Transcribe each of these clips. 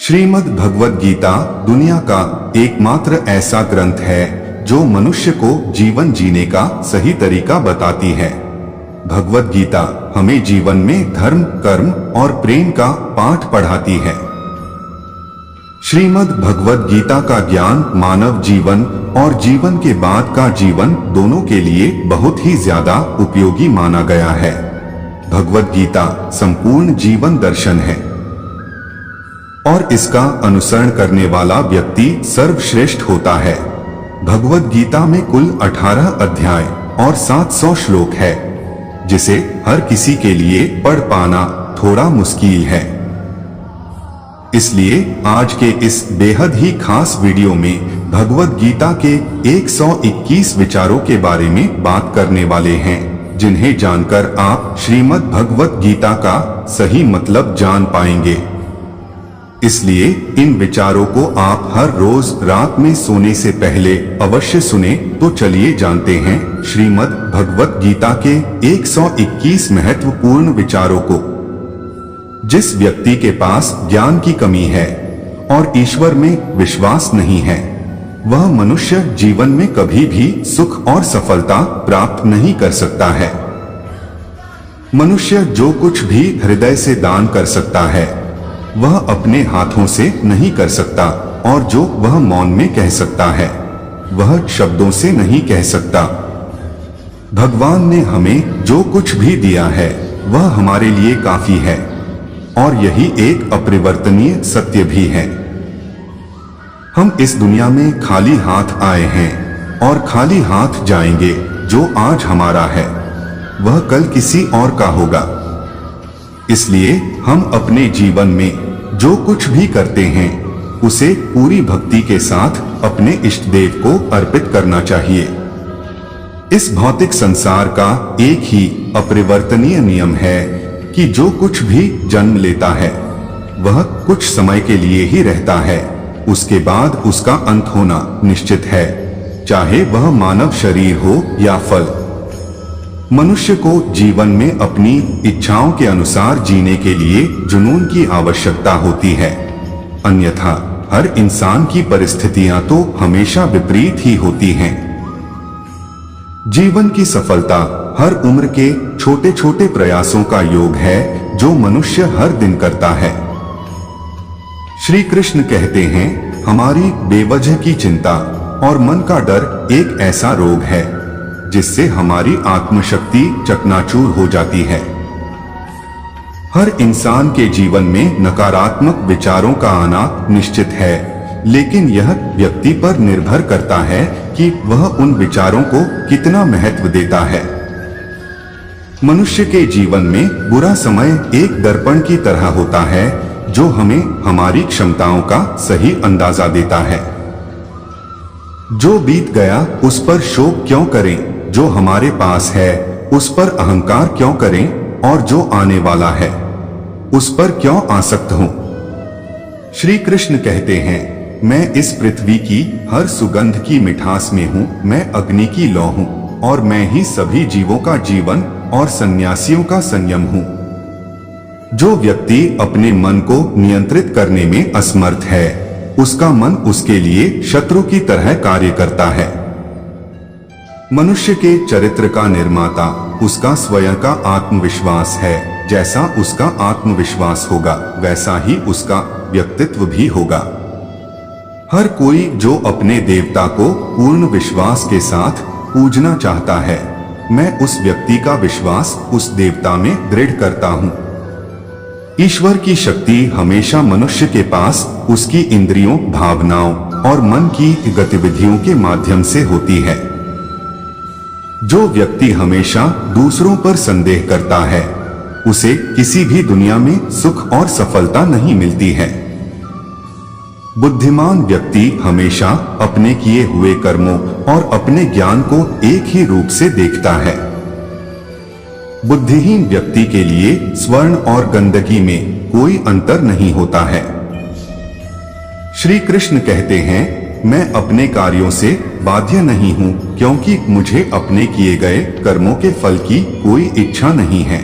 श्रीमद् भगवद गीता दुनिया का एकमात्र ऐसा ग्रंथ है जो मनुष्य को जीवन जीने का सही तरीका बताती है। भगवद गीता हमें जीवन में धर्म, कर्म और प्रेम का पाठ पढ़ाती है। श्रीमद् भगवद गीता का ज्ञान मानव जीवन और जीवन के बाद का जीवन दोनों के लिए बहुत ही ज्यादा उपयोगी माना गया है। भगवद गीता संपूर्ण जीवन दर्शन है और इसका अनुसरण करने वाला व्यक्ति सर्वश्रेष्ठ होता है। भगवद गीता में कुल 18 अध्याय और 700 श्लोक है, जिसे हर किसी के लिए पढ़ पाना थोड़ा मुश्किल है। इसलिए आज के इस बेहद ही खास वीडियो में भगवद गीता के 121 विचारों के बारे में बात करने वाले हैं, जिन्हें जानकर आप श्रीमद् भगवद गीता का सही मतलब जान पाएंगे। इसलिए इन विचारों को आप हर रोज रात में सोने से पहले अवश्य सुने। तो चलिए जानते हैं श्रीमद् भगवद गीता के 121 महत्वपूर्ण विचारों को। जिस व्यक्ति के पास ज्ञान की कमी है और ईश्वर में विश्वास नहीं है, वह मनुष्य जीवन में कभी भी सुख और सफलता प्राप्त नहीं कर सकता है। मनुष्य जो कुछ भी हृदय से दान कर सकता है, वह अपने हाथों से नहीं कर सकता, और जो वह मौन में कह सकता है, वह शब्दों से नहीं कह सकता। भगवान ने हमें जो कुछ भी दिया है वह हमारे लिए काफी है, और यही एक अपरिवर्तनीय सत्य भी है। हम इस दुनिया में खाली हाथ आए हैं और खाली हाथ जाएंगे। जो आज हमारा है वह कल किसी और का होगा। इसलिए हम अपने जीवन में जो कुछ भी करते हैं उसे पूरी भक्ति के साथ अपने इष्ट देव को अर्पित करना चाहिए। इस भौतिक संसार का एक ही अपरिवर्तनीय नियम है कि जो कुछ भी जन्म लेता है वह कुछ समय के लिए ही रहता है, उसके बाद उसका अंत होना निश्चित है, चाहे वह मानव शरीर हो या फल। मनुष्य को जीवन में अपनी इच्छाओं के अनुसार जीने के लिए जुनून की आवश्यकता होती है, अन्यथा हर इंसान की परिस्थितियां तो हमेशा विपरीत ही होती हैं। जीवन की सफलता हर उम्र के छोटे छोटे प्रयासों का योग है जो मनुष्य हर दिन करता है। श्री कृष्ण कहते हैं, हमारी बेवजह की चिंता और मन का डर एक ऐसा रोग है जिससे हमारी आत्मशक्ति चकनाचूर हो जाती है। हर इंसान के जीवन में नकारात्मक विचारों का आना निश्चित है, लेकिन यह व्यक्ति पर निर्भर करता है कि वह उन विचारों को कितना महत्व देता है। मनुष्य के जीवन में बुरा समय एक दर्पण की तरह होता है जो हमें हमारी क्षमताओं का सही अंदाजा देता है। जो बीत गया उस पर शोक क्यों करें, जो हमारे पास है उस पर अहंकार क्यों करें, और जो आने वाला है उस पर क्यों आसक्त हों। श्री कृष्ण कहते हैं, मैं इस पृथ्वी की हर सुगंध की मिठास में हूँ, मैं अग्नि की लौ हूँ, और मैं ही सभी जीवों का जीवन और सन्यासियों का संयम हूँ। जो व्यक्ति अपने मन को नियंत्रित करने में असमर्थ है, उसका मन उसके लिए शत्रु की तरह कार्य करता है। मनुष्य के चरित्र का निर्माता उसका स्वयं का आत्मविश्वास है। जैसा उसका आत्मविश्वास होगा वैसा ही उसका व्यक्तित्व भी होगा। हर कोई जो अपने देवता को पूर्ण विश्वास के साथ पूजना चाहता है, मैं उस व्यक्ति का विश्वास उस देवता में दृढ़ करता हूँ। ईश्वर की शक्ति हमेशा मनुष्य के पास उसकी इंद्रियों, भावनाओं और मन की गतिविधियों के माध्यम से होती है। जो व्यक्ति हमेशा दूसरों पर संदेह करता है, उसे किसी भी दुनिया में सुख और सफलता नहीं मिलती है। बुद्धिमान व्यक्ति हमेशा अपने किए हुए कर्मों और अपने ज्ञान को एक ही रूप से देखता है। बुद्धिहीन व्यक्ति के लिए स्वर्ण और गंदगी में कोई अंतर नहीं होता है। श्री कृष्ण कहते हैं, मैं अपने कार्यों से बाध्य नहीं हूँ, क्योंकि मुझे अपने किए गए कर्मों के फल की कोई इच्छा नहीं है।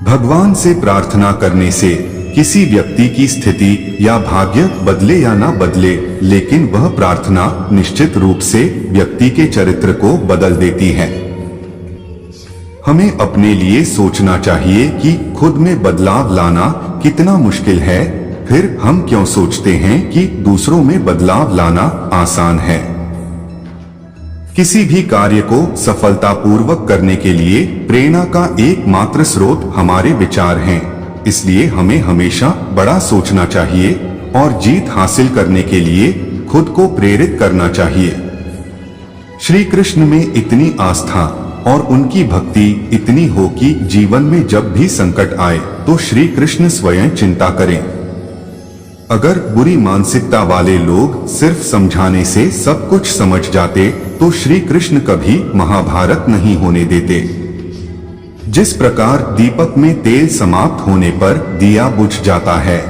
भगवान से प्रार्थना करने से किसी व्यक्ति की स्थिति या भाग्य बदले या ना बदले, लेकिन वह प्रार्थना निश्चित रूप से व्यक्ति के चरित्र को बदल देती है। हमें अपने लिए सोचना चाहिए कि खुद में बदलाव लाना कितना मुश्किल है, फिर हम क्यों सोचते हैं कि दूसरों में बदलाव लाना आसान है। किसी भी कार्य को सफलतापूर्वक करने के लिए प्रेरणा का एकमात्र स्रोत हमारे विचार हैं। इसलिए हमें हमेशा बड़ा सोचना चाहिए और जीत हासिल करने के लिए खुद को प्रेरित करना चाहिए। श्री कृष्ण में इतनी आस्था और उनकी भक्ति इतनी हो कि जीवन में जब भी संकट आए तो श्री कृष्ण स्वयं चिंता करें। अगर बुरी मानसिकता वाले लोग सिर्फ समझाने से सब कुछ समझ जाते तो श्री कृष्ण कभी महाभारत नहीं होने देते। जिस प्रकार दीपक में तेल समाप्त होने पर दिया बुझ जाता है,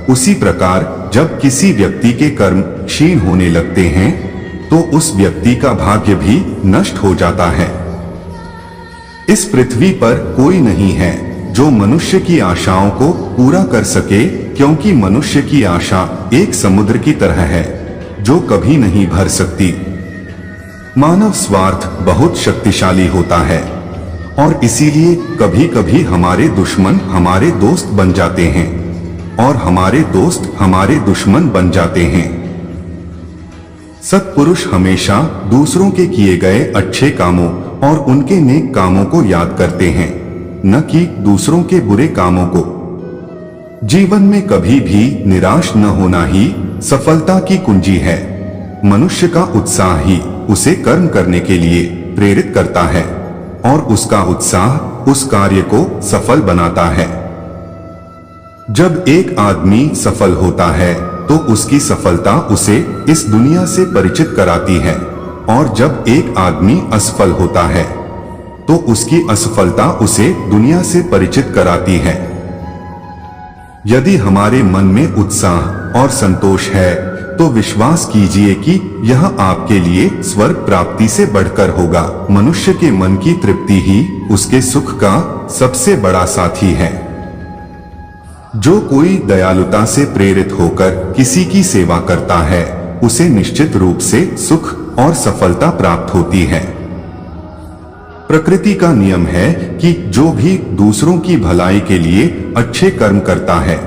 उसी प्रकार जब किसी व्यक्ति के कर्म क्षीण होने लगते हैं तो उस व्यक्ति का भाग्य भी नष्ट हो जाता है। इस पृथ्वी पर कोई नहीं है जो मनुष्य की आशाओं को पूरा कर सके, क्योंकि मनुष्य की आशा एक समुद्र की तरह है जो कभी नहीं भर सकती। मानव स्वार्थ बहुत शक्तिशाली होता है और इसीलिए कभी कभी हमारे दुश्मन हमारे दोस्त बन जाते हैं और हमारे दोस्त हमारे दुश्मन बन जाते हैं। सत्पुरुष हमेशा दूसरों के किए गए अच्छे कामों और उनके नेक कामों को याद करते हैं, न कि दूसरों के बुरे कामों को। जीवन में कभी भी निराश न होना ही सफलता की कुंजी है। मनुष्य का उत्साह ही उसे कर्म करने के लिए प्रेरित करता है और उसका उत्साह उस कार्य को सफल बनाता है। जब एक आदमी सफल होता है तो उसकी सफलता उसे इस दुनिया से परिचित कराती है, और जब एक आदमी असफल होता है तो उसकी असफलता उसे दुनिया से परिचित कराती है। यदि हमारे मन में उत्साह और संतोष है तो विश्वास कीजिए कि यह आपके लिए स्वर्ग प्राप्ति से बढ़कर होगा। मनुष्य के मन की तृप्ति ही उसके सुख का सबसे बड़ा साथी है। जो कोई दयालुता से प्रेरित होकर किसी की सेवा करता है, उसे निश्चित रूप से सुख और सफलता प्राप्त होती है। प्रकृति का नियम है कि जो भी दूसरों की भलाई के लिए अच्छे कर्म करता है,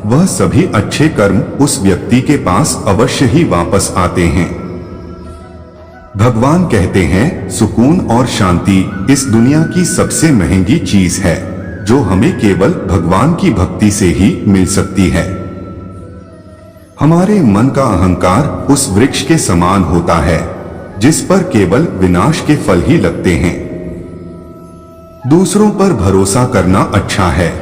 वह सभी अच्छे कर्म उस व्यक्ति के पास अवश्य ही वापस आते हैं। भगवान कहते हैं, सुकून और शांति इस दुनिया की सबसे महंगी चीज है, जो हमें केवल भगवान की भक्ति से ही मिल सकती है। हमारे मन का अहंकार उस वृक्ष के समान होता है जिस पर केवल विनाश के फल ही लगते हैं। दूसरों पर भरोसा करना अच्छा है,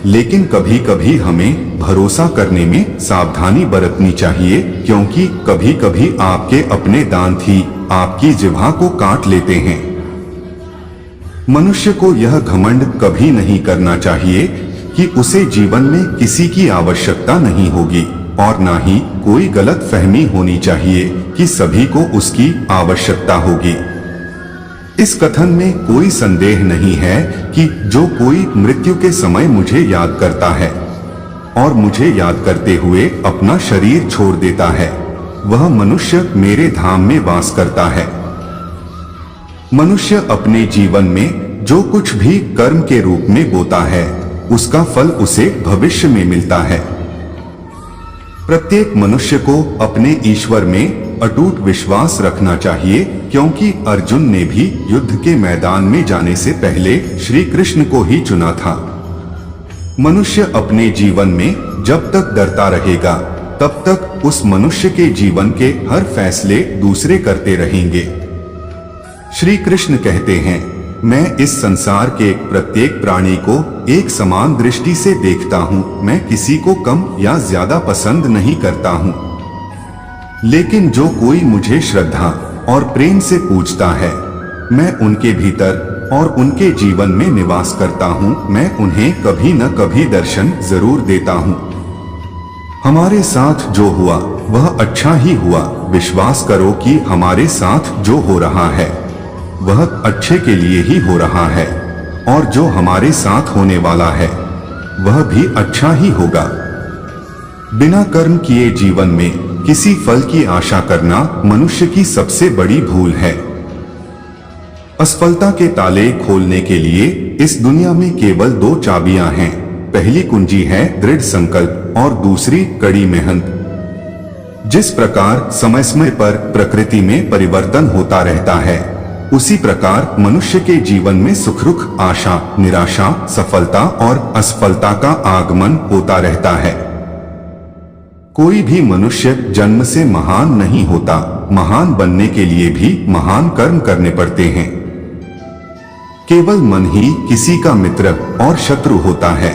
लेकिन कभी कभी हमें भरोसा करने में सावधानी बरतनी चाहिए, क्योंकि कभी कभी आपके अपने दांत ही आपकी जिह्वा को काट लेते हैं। मनुष्य को यह घमंड कभी नहीं करना चाहिए कि उसे जीवन में किसी की आवश्यकता नहीं होगी, और ना ही कोई गलत फहमी होनी चाहिए कि सभी को उसकी आवश्यकता होगी। इस कथन में कोई संदेह नहीं है कि जो कोई मृत्यु के समय मुझे याद करता है और मुझे याद करते हुए अपना शरीर छोड़ देता है, वह मनुष्य मेरे धाम में वास करता है। मनुष्य अपने जीवन में जो कुछ भी कर्म के रूप में बोता है, उसका फल उसे भविष्य में मिलता है। प्रत्येक मनुष्य को अपने ईश्वर में अटूट विश्वास रखना चाहिए, क्योंकि अर्जुन ने भी युद्ध के मैदान में जाने से पहले श्री कृष्ण को ही चुना था। मनुष्य अपने जीवन में जब तक डरता रहेगा, तब तक उस मनुष्य के जीवन के हर फैसले दूसरे करते रहेंगे। श्री कृष्ण कहते हैं, मैं इस संसार के प्रत्येक प्राणी को एक समान दृष्टि से देखता हूँ। मैं किसी को कम या ज्यादा पसंद नहीं करता हूँ, लेकिन जो कोई मुझे श्रद्धा और प्रेम से पूजता है, मैं उनके भीतर और उनके जीवन में निवास करता हूँ। मैं उन्हें कभी न कभी दर्शन जरूर देता हूँ। हमारे साथ जो हुआ वह अच्छा ही हुआ। विश्वास करो कि हमारे साथ जो हो रहा है वह अच्छे के लिए ही हो रहा है, और जो हमारे साथ होने वाला है वह भी अच्छा ही होगा। बिना कर्म किए जीवन में किसी फल की आशा करना मनुष्य की सबसे बड़ी भूल है। असफलता के ताले खोलने के लिए इस दुनिया में केवल 2 चाबियां हैं। पहली कुंजी है दृढ़ संकल्प और दूसरी कड़ी मेहनत। जिस प्रकार समय समय पर प्रकृति में परिवर्तन होता रहता है, उसी प्रकार मनुष्य के जीवन में सुख दुख, आशा निराशा, सफलता और असफलता का आगमन होता रहता है। कोई भी मनुष्य जन्म से महान नहीं होता। महान बनने के लिए भी महान कर्म करने पड़ते हैं। केवल मन ही किसी का मित्र और शत्रु होता है।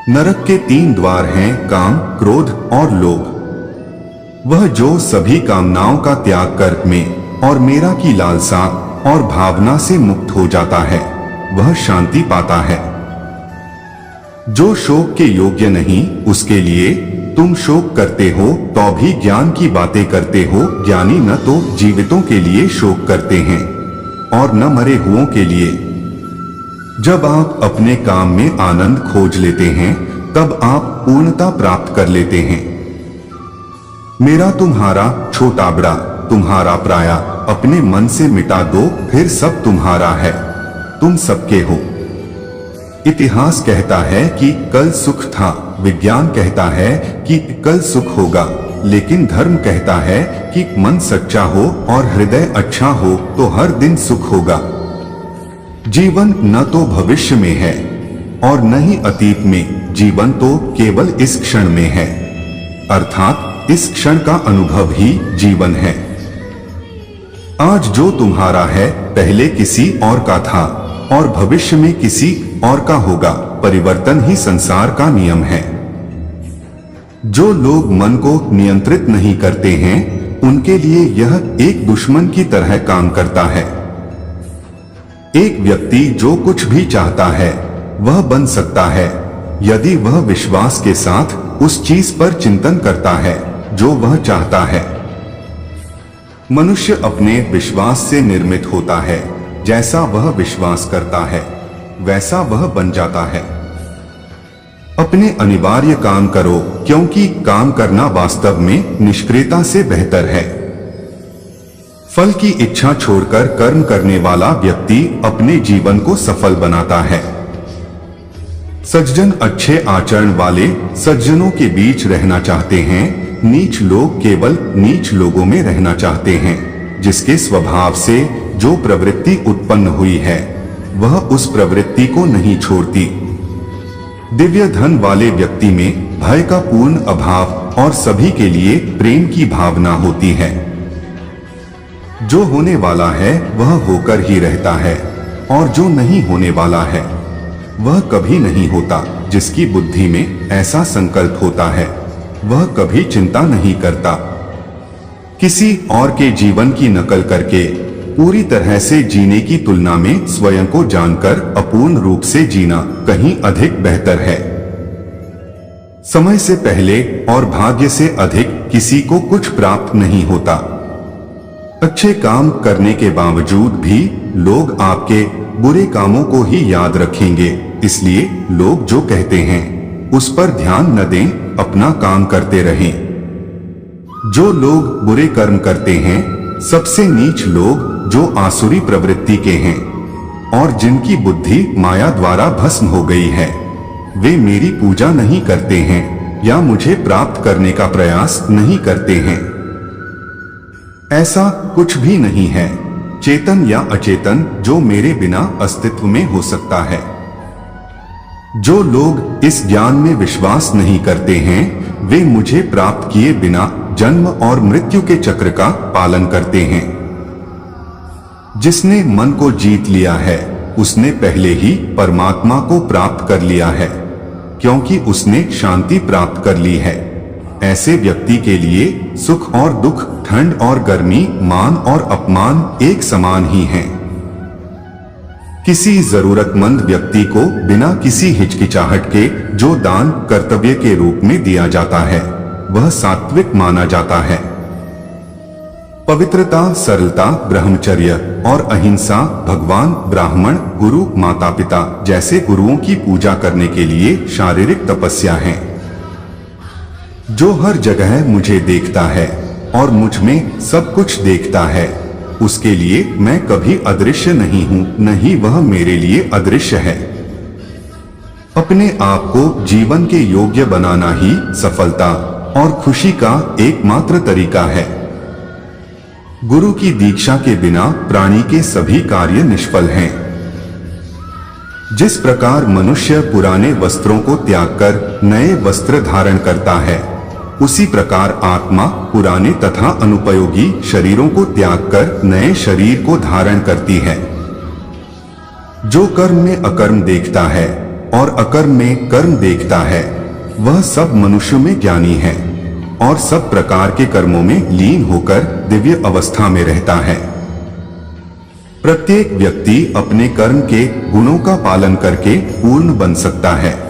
नरक के 3 द्वार हैं, काम, क्रोध और लोभ। वह जो सभी कामनाओं का त्याग कर में और मेरा की लालसा और भावना से मुक्त हो जाता है, वह शांति पाता है। जो शोक के योग्य नहीं, उसके लिए तुम शोक करते हो तो भी ज्ञान की बातें करते हो। ज्ञानी न तो जीवितों के लिए शोक करते हैं और न मरे हुओं के लिए। जब आप अपने काम में आनंद खोज लेते हैं, तब आप पूर्णता प्राप्त कर लेते हैं। मेरा तुम्हारा छोटा बड़ा, तुम्हारा पराया अपने मन से मिटा दो, फिर सब तुम्हारा है, तुम सबके हो। इतिहास कहता है कि कल सुख था, विज्ञान कहता है कि कल सुख होगा, लेकिन धर्म कहता है कि मन सच्चा हो और हृदय अच्छा हो तो हर दिन सुख होगा। जीवन न तो भविष्य में है और न ही अतीत में, जीवन तो केवल इस क्षण में है, अर्थात इस क्षण का अनुभव ही जीवन है। आज जो तुम्हारा है पहले किसी और का था और भविष्य में किसी और का होगा। परिवर्तन ही संसार का नियम है। जो लोग मन को नियंत्रित नहीं करते हैं, उनके लिए यह एक दुश्मन की तरह काम करता है। एक व्यक्ति जो कुछ भी चाहता है वह बन सकता है, यदि वह विश्वास के साथ उस चीज पर चिंतन करता है जो वह चाहता है। मनुष्य अपने विश्वास से निर्मित होता है। जैसा वह विश्वास करता है वैसा वह बन जाता है। अपने अनिवार्य काम करो, क्योंकि काम करना वास्तव में निष्क्रियता से बेहतर है। फल की इच्छा छोड़कर कर्म करने वाला व्यक्ति अपने जीवन को सफल बनाता है। सज्जन अच्छे आचरण वाले सज्जनों के बीच रहना चाहते हैं। नीच लोग केवल नीच लोगों में रहना चाहते हैं। जिसके स्वभाव से जो प्रवृत्ति उत्पन्न हुई है, वह उस प्रवृत्ति को नहीं छोड़ती। दिव्य धन वाले व्यक्ति में भय का पूर्ण अभाव और सभी के लिए प्रेम की भावना होती है। जो होने वाला है वह होकर ही रहता है और जो नहीं होने वाला है वह कभी नहीं होता। जिसकी बुद्धि में ऐसा संकल्प होता है वह कभी चिंता नहीं करता। किसी और के जीवन की नकल करके पूरी तरह से जीने की तुलना में स्वयं को जानकर अपूर्ण रूप से जीना कहीं अधिक बेहतर है। समय से पहले और भाग्य से अधिक किसी को कुछ प्राप्त नहीं होता। अच्छे काम करने के बावजूद भी लोग आपके बुरे कामों को ही याद रखेंगे। इसलिए लोग जो कहते हैं उस पर ध्यान न दें, अपना काम करते रहें। जो लोग बुरे कर्म करते हैं, सबसे नीच लोग जो आसुरी प्रवृत्ति के हैं और जिनकी बुद्धि माया द्वारा भस्म हो गई है, वे मेरी पूजा नहीं करते हैं या मुझे प्राप्त करने का प्रयास नहीं करते हैं। ऐसा कुछ भी नहीं है, चेतन या अचेतन, जो मेरे बिना अस्तित्व में हो सकता है। जो लोग इस ज्ञान में विश्वास नहीं करते हैं, वे मुझे प्राप्त किए बिना जन्म और मृत्यु के चक्र का पालन करते हैं। जिसने मन को जीत लिया है, उसने पहले ही परमात्मा को प्राप्त कर लिया है, क्योंकि उसने शांति प्राप्त कर ली है। ऐसे व्यक्ति के लिए सुख और दुख, ठंड और गर्मी, मान और अपमान एक समान ही हैं। किसी जरूरतमंद व्यक्ति को बिना किसी हिचकिचाहट के जो दान कर्तव्य के रूप में दिया जाता है, वह सात्विक माना जाता है। पवित्रता, सरलता, ब्रह्मचर्य और अहिंसा भगवान, ब्राह्मण, गुरु, माता पिता जैसे गुरुओं की पूजा करने के लिए शारीरिक तपस्या है। जो हर जगह मुझे देखता है और मुझ में सब कुछ देखता है, उसके लिए मैं कभी अदृश्य नहीं हूं, न ही वह मेरे लिए अदृश्य है। अपने आप को जीवन के योग्य बनाना ही सफलता और खुशी का एकमात्र तरीका है। गुरु की दीक्षा के बिना प्राणी के सभी कार्य निष्फल हैं। जिस प्रकार मनुष्य पुराने वस्त्रों को त्याग कर नए वस्त्र धारण करता है, उसी प्रकार आत्मा पुराने तथा अनुपयोगी शरीरों को त्याग कर नए शरीर को धारण करती है। जो कर्म में अकर्म देखता है और अकर्म में कर्म देखता है, वह सब मनुष्यों में ज्ञानी है और सब प्रकार के कर्मों में लीन होकर दिव्य अवस्था में रहता है। प्रत्येक व्यक्ति अपने कर्म के गुणों का पालन करके पूर्ण बन सकता है।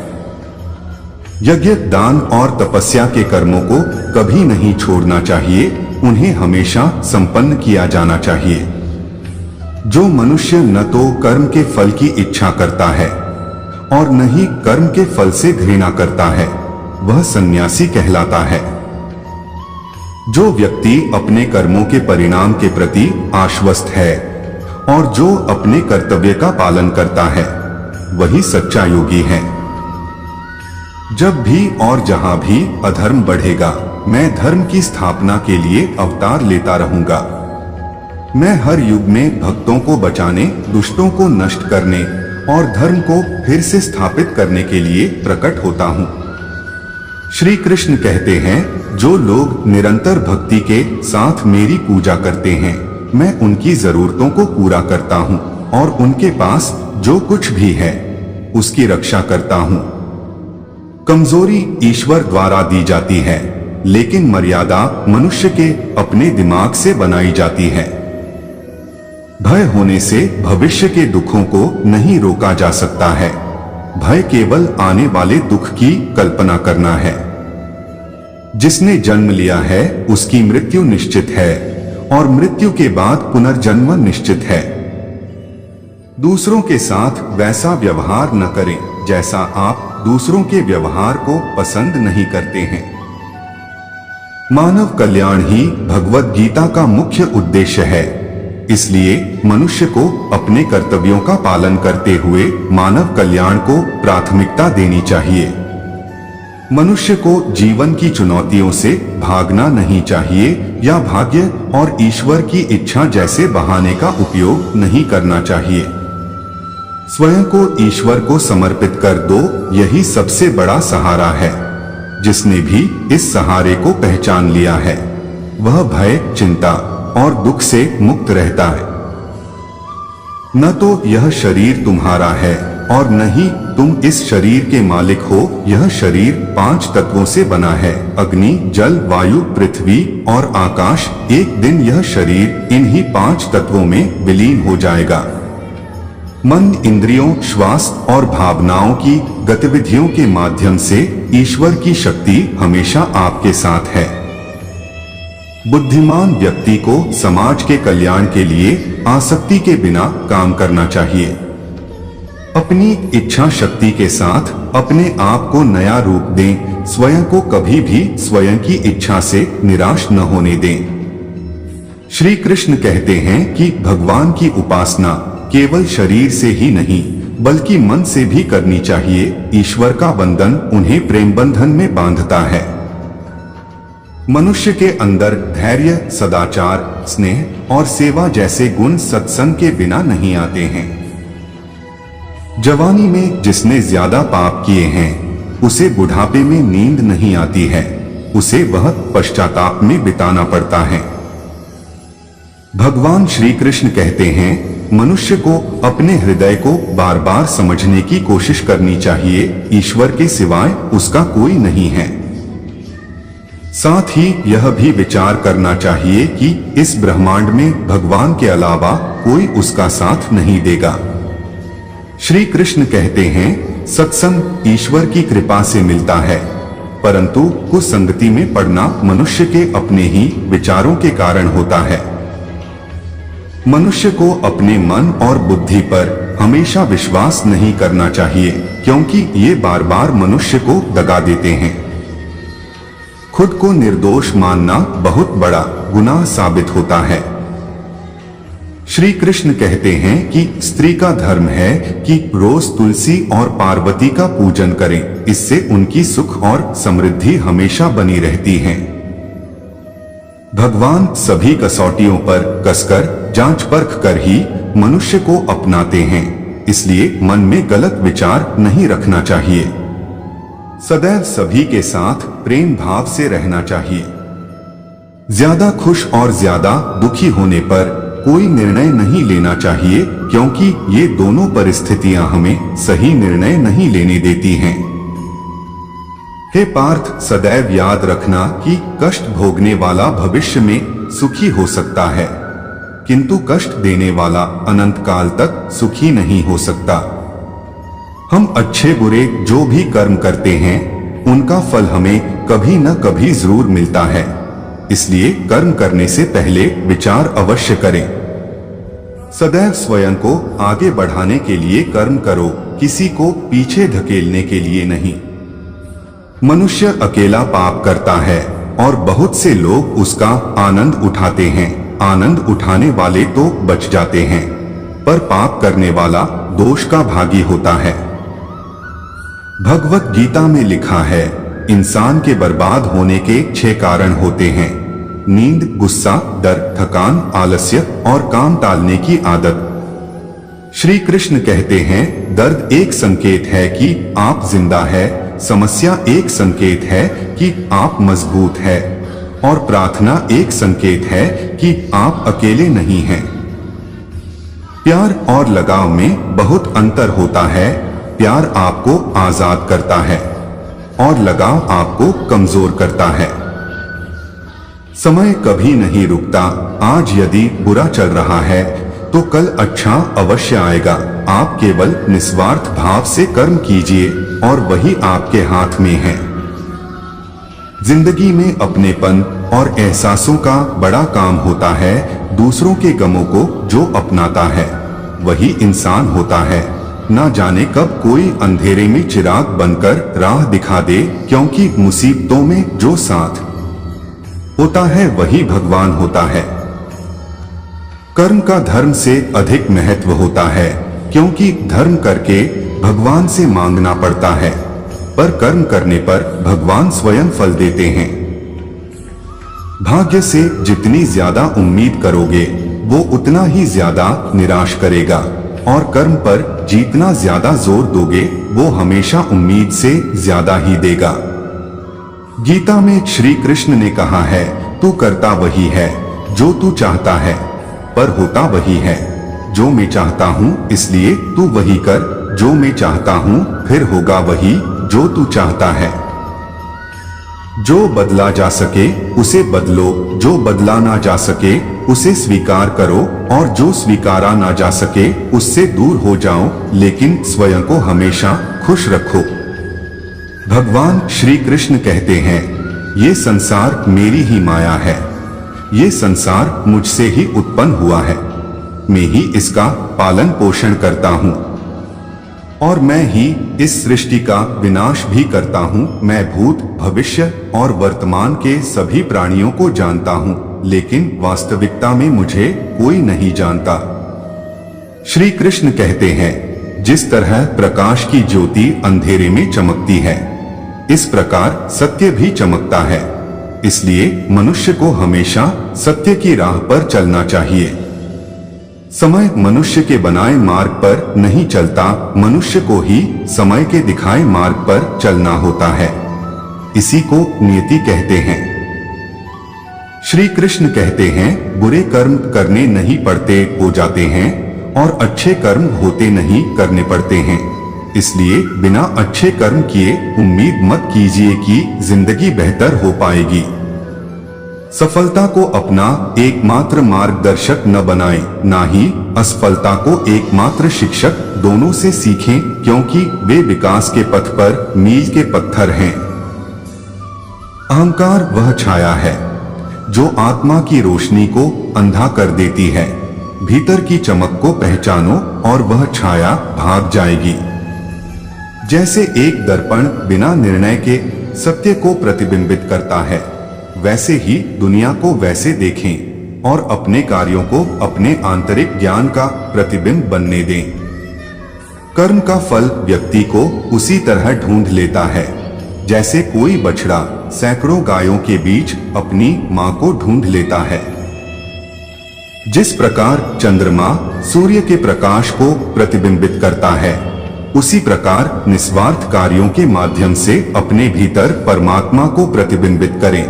यज्ञ, दान और तपस्या के कर्मों को कभी नहीं छोड़ना चाहिए, उन्हें हमेशा संपन्न किया जाना चाहिए। जो मनुष्य न तो कर्म के फल की इच्छा करता है और न ही कर्म के फल से घृणा करता है, वह सन्यासी कहलाता है। जो व्यक्ति अपने कर्मों के परिणाम के प्रति आश्वस्त है और जो अपने कर्तव्य का पालन करता है, वही सच्चा योगी है। जब भी और जहां भी अधर्म बढ़ेगा, मैं धर्म की स्थापना के लिए अवतार लेता रहूंगा। मैं हर युग में भक्तों को बचाने, दुष्टों को नष्ट करने और धर्म को फिर से स्थापित करने के लिए प्रकट होता हूं। श्री कृष्ण कहते हैं, जो लोग निरंतर भक्ति के साथ मेरी पूजा करते हैं, मैं उनकी जरूरतों को पूरा करता हूं और उनके पास जो कुछ भी है उसकी रक्षा करता हूं। कमजोरी ईश्वर द्वारा दी जाती है, लेकिन मर्यादा मनुष्य के अपने दिमाग से बनाई जाती है। भय होने से भविष्य के दुखों को नहीं रोका जा सकता है। भय केवल आने वाले दुख की कल्पना करना है। जिसने जन्म लिया है उसकी मृत्यु निश्चित है और मृत्यु के बाद पुनर्जन्म निश्चित है। दूसरों के साथ वैसा व्यवहार न करें जैसा आप दूसरों के व्यवहार को पसंद नहीं करते हैं। मानव कल्याण ही भगवद गीता का मुख्य उद्देश्य है। इसलिए मनुष्य को अपने कर्तव्यों का पालन करते हुए मानव कल्याण को प्राथमिकता देनी चाहिए। मनुष्य को जीवन की चुनौतियों से भागना नहीं चाहिए या भाग्य और ईश्वर की इच्छा जैसे बहाने का उपयोग नहीं करना चाहिए। स्वयं को ईश्वर को समर्पित कर दो, यही सबसे बड़ा सहारा है। जिसने भी इस सहारे को पहचान लिया है, वह भय, चिंता और दुख से मुक्त रहता है। न तो यह शरीर तुम्हारा है और न ही तुम इस शरीर के मालिक हो। यह शरीर 5 तत्वों से बना है, अग्नि, जल, वायु, पृथ्वी और आकाश। एक दिन यह शरीर इन्हीं 5 तत्वों में विलीन हो जाएगा। मन, इंद्रियों, श्वास और भावनाओं की गतिविधियों के माध्यम से ईश्वर की शक्ति हमेशा आपके साथ है। बुद्धिमान व्यक्ति को समाज के कल्याण के लिए आसक्ति के बिना काम करना चाहिए। अपनी इच्छा शक्ति के साथ अपने आप को नया रूप दें। स्वयं को कभी भी स्वयं की इच्छा से निराश न होने दें। श्री कृष्ण कहते हैं कि भगवान की उपासना केवल शरीर से ही नहीं बल्कि मन से भी करनी चाहिए। ईश्वर का बंधन उन्हें प्रेम बंधन में बांधता है। मनुष्य के अंदर धैर्य, सदाचार, स्नेह और सेवा जैसे गुण सत्संग के बिना नहीं आते हैं। जवानी में जिसने ज्यादा पाप किए हैं, उसे बुढ़ापे में नींद नहीं आती है, उसे वह पश्चाताप में बिताना पड़ता है। भगवान श्री कृष्ण कहते हैं, मनुष्य को अपने हृदय को बार बार समझने की कोशिश करनी चाहिए। ईश्वर के सिवाय उसका कोई नहीं है। साथ ही यह भी विचार करना चाहिए कि इस ब्रह्मांड में भगवान के अलावा कोई उसका साथ नहीं देगा। श्री कृष्ण कहते हैं, सत्संग ईश्वर की कृपा से मिलता है, परंतु कुसंगति में पड़ना मनुष्य के अपने ही विचारों के कारण होता है। मनुष्य को अपने मन और बुद्धि पर हमेशा विश्वास नहीं करना चाहिए, क्योंकि ये बार बार मनुष्य को दगा देते हैं। खुद को निर्दोष मानना बहुत बड़ा गुनाह साबित होता है। श्री कृष्ण कहते हैं कि स्त्री का धर्म है कि रोज तुलसी और पार्वती का पूजन करें, इससे उनकी सुख और समृद्धि हमेशा बनी रहती है। भगवान सभी कसौटियों पर कसकर जांच परख कर ही मनुष्य को अपनाते हैं, इसलिए मन में गलत विचार नहीं रखना चाहिए। सदैव सभी के साथ प्रेम भाव से रहना चाहिए। ज्यादा खुश और ज्यादा दुखी होने पर कोई निर्णय नहीं लेना चाहिए, क्योंकि ये दोनों परिस्थितियां हमें सही निर्णय नहीं लेने देती हैं। हे पार्थ, सदैव याद रखना कि कष्ट भोगने वाला भविष्य में सुखी हो सकता है, किंतु कष्ट देने वाला अनंत काल तक सुखी नहीं हो सकता। हम अच्छे बुरे जो भी कर्म करते हैं उनका फल हमें कभी न कभी जरूर मिलता है, इसलिए कर्म करने से पहले विचार अवश्य करें। सदैव स्वयं को आगे बढ़ाने के लिए कर्म करो, किसी को पीछे धकेलने के लिए नहीं। मनुष्य अकेला पाप करता है और बहुत से लोग उसका आनंद उठाते हैं। आनंद उठाने वाले तो बच जाते हैं, पर पाप करने वाला दोष का भागी होता है। भगवत गीता में लिखा है, इंसान के बर्बाद होने के 6 कारण होते हैं: नींद, गुस्सा, डर, थकान, आलस्य और काम टालने की आदत। श्री कृष्ण कहते हैं, दर्द एक संकेत है कि आप जिंदा है, समस्या एक संकेत है कि आप मजबूत है, और प्रार्थना एक संकेत है कि आप अकेले नहीं हैं। प्यार और लगाव में बहुत अंतर होता है। प्यार आपको आजाद करता है और लगाव आपको कमजोर करता है। समय कभी नहीं रुकता। आज यदि बुरा चल रहा है तो कल अच्छा अवश्य आएगा। आप केवल निस्वार्थ भाव से कर्म कीजिए और वही आपके हाथ में है। जिंदगी में अपनेपन और एहसासों का बड़ा काम होता है। दूसरों के गमों को जो अपनाता है वही इंसान होता है। ना जाने कब कोई अंधेरे में चिराग बनकर राह दिखा दे, क्योंकि मुसीबतों में जो साथ होता है वही भगवान होता है। कर्म का धर्म से अधिक महत्व होता है, क्योंकि धर्म करके भगवान से मांगना पड़ता है, पर कर्म करने पर भगवान स्वयं फल देते हैं। भाग्य से जितनी ज्यादा उम्मीद करोगे वो उतना ही ज्यादा निराश करेगा, और कर्म पर जितना ज्यादा जोर दोगे वो हमेशा उम्मीद से ज्यादा ही देगा। गीता में श्री कृष्ण ने कहा है, तू करता वही है जो तू चाहता है, पर होता वही है जो मैं चाहता हूँ, इसलिए तू वही कर जो मैं चाहता हूँ, फिर होगा वही जो तू चाहता है। जो बदला जा सके उसे बदलो, जो बदला ना जा सके उसे स्वीकार करो, और जो स्वीकारा ना जा सके उससे दूर हो जाओ, लेकिन स्वयं को हमेशा खुश रखो। भगवान श्री कृष्ण कहते हैं, ये संसार मेरी ही माया है, ये संसार मुझसे ही उत्पन्न हुआ है, मैं ही इसका पालन पोषण करता हूँ और मैं ही इस सृष्टि का विनाश भी करता हूँ। मैं भूत, भविष्य और वर्तमान के सभी प्राणियों को जानता हूँ, लेकिन वास्तविकता में मुझे कोई नहीं जानता। श्री कृष्ण कहते हैं, जिस तरह प्रकाश की ज्योति अंधेरे में चमकती है, इस प्रकार सत्य भी चमकता है। इसलिए मनुष्य को हमेशा सत्य की राह पर चलना चाहिए। समय मनुष्य के बनाए मार्ग पर नहीं चलता, मनुष्य को ही समय के दिखाए मार्ग पर चलना होता है। इसी को नियति कहते हैं। श्री कृष्ण कहते हैं, बुरे कर्म करने नहीं पड़ते, हो जाते हैं, और अच्छे कर्म होते नहीं, करने पड़ते हैं। इसलिए बिना अच्छे कर्म किए उम्मीद मत कीजिए कि जिंदगी बेहतर हो पाएगी। सफलता को अपना एकमात्र मार्गदर्शक न बनाएं, ना ही असफलता को एकमात्र शिक्षक। दोनों से सीखें, क्योंकि वे विकास के पथ पर मील के पत्थर हैं। अहंकार वह छाया है जो आत्मा की रोशनी को अंधा कर देती है। भीतर की चमक को पहचानो और वह छाया भाग जाएगी। जैसे एक दर्पण बिना निर्णय के सत्य को प्रतिबिंबित करता है, वैसे ही दुनिया को वैसे देखें और अपने कार्यों को अपने आंतरिक ज्ञान का प्रतिबिंब बनने दें। कर्म का फल व्यक्ति को उसी तरह ढूंढ लेता है जैसे कोई बछड़ा सैकड़ों गायों के बीच अपनी मां को ढूंढ लेता है। जिस प्रकार चंद्रमा सूर्य के प्रकाश को प्रतिबिंबित करता है, उसी प्रकार निस्वार्थ कार्यों के माध्यम से अपने भीतर परमात्मा को प्रतिबिंबित करें।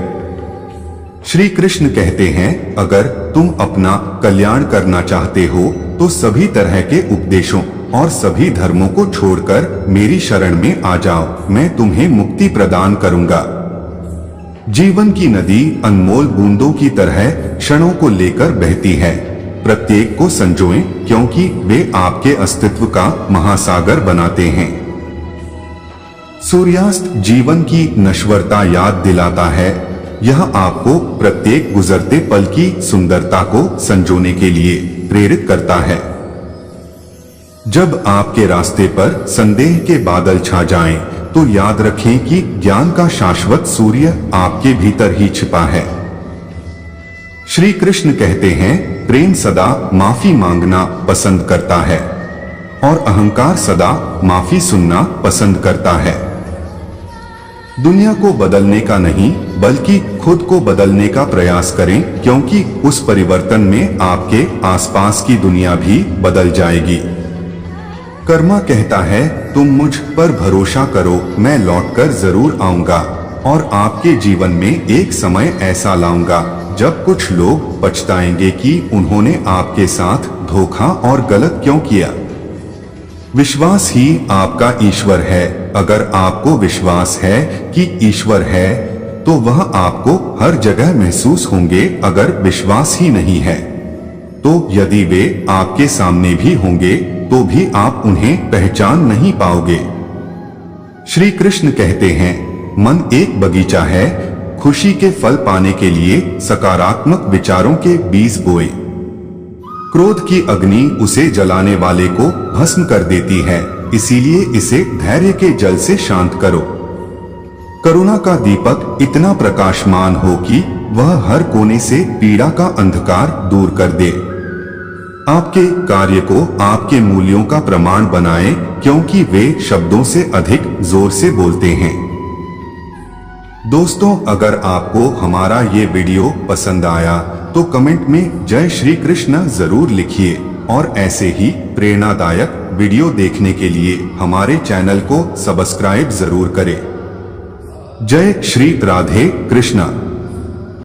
श्री कृष्ण कहते हैं, अगर तुम अपना कल्याण करना चाहते हो तो सभी तरह के उपदेशों और सभी धर्मों को छोड़कर मेरी शरण में आ जाओ, मैं तुम्हें मुक्ति प्रदान करूंगा। जीवन की नदी अनमोल बूंदों की तरह क्षणों को लेकर बहती है। प्रत्येक को संजोएं, क्योंकि वे आपके अस्तित्व का महासागर बनाते हैं। सूर्यास्त जीवन की नश्वरता याद दिलाता है। यह आपको प्रत्येक गुजरते पल की सुंदरता को संजोने के लिए प्रेरित करता है। जब आपके रास्ते पर संदेह के बादल छा जाएं, तो याद रखें कि ज्ञान का शाश्वत सूर्य आपके भीतर ही छिपा है। श्री कृष्ण कहते हैं, प्रेम सदा माफी मांगना पसंद करता है और अहंकार सदा माफी सुनना पसंद करता है। दुनिया को बदलने का नहीं, बल्कि खुद को बदलने का प्रयास करें, क्योंकि उस परिवर्तन में आपके आसपास की दुनिया भी बदल जाएगी। कर्मा कहता है, तुम मुझ पर भरोसा करो, मैं लौटकर जरूर आऊंगा और आपके जीवन में एक समय ऐसा लाऊंगा जब कुछ लोग पछताएंगे कि उन्होंने आपके साथ धोखा और गलत क्यों किया। विश्वास ही आपका ईश्वर है। अगर आपको विश्वास है कि ईश्वर है, तो वह आपको हर जगह महसूस होंगे। अगर विश्वास ही नहीं है, तो यदि वे आपके सामने भी होंगे तो भी आप उन्हें पहचान नहीं पाओगे। श्री कृष्ण कहते हैं, मन एक बगीचा है, खुशी के फल पाने के लिए सकारात्मक विचारों के बीज बोए। क्रोध की अग्नि उसे जलाने वाले को भस्म कर देती है, इसीलिए इसे धैर्य के जल से शांत करो। करुणा का दीपक इतना प्रकाशमान हो कि वह हर कोने से पीड़ा का अंधकार दूर कर दे। आपके कार्य को आपके मूल्यों का प्रमाण बनाएं, क्योंकि वे शब्दों से अधिक जोर से बोलते हैं। दोस्तों, अगर आपको हमारा ये वीडियो पसंद आया तो कमेंट में जय श्री कृष्ण जरूर लिखिए और ऐसे ही प्रेरणादायक वीडियो देखने के लिए हमारे चैनल को सब्सक्राइब जरूर करें। जय श्री राधे कृष्ण।